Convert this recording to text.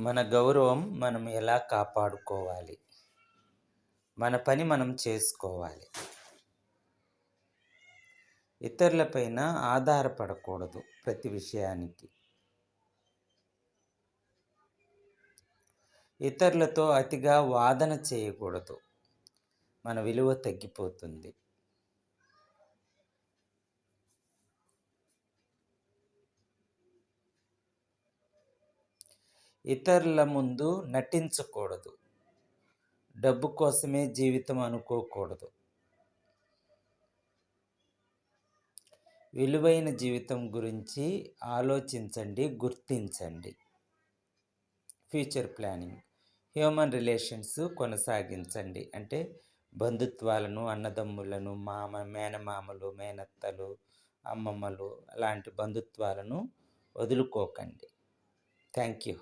మన గౌరవం మనం ఎలా కాపాడుకోవాలి? మన పని మనం చేసుకోవాలి. ఇతరులపైన ఆధారపడకూడదు ప్రతి విషయానికి. ఇతరులతో అతిగా వాదన చేయకూడదు. మన విలువ తగ్గిపోతుంది. ఇతరుల ముందు నటించకూడదు. డబ్బు కోసమే జీవితం అనుకోకూడదు. విలువైన జీవితం గురించి ఆలోచించండి, గుర్తించండి. ఫ్యూచర్ ప్లానింగ్, హ్యూమన్ రిలేషన్స్ కొనసాగించండి. అంటే బంధుత్వాలను, అన్నదమ్ములను, మేనమామలు, మేనత్తలు, అమ్మమ్మలు అలాంటి బంధుత్వాలను వదులుకోకండి. Thank you.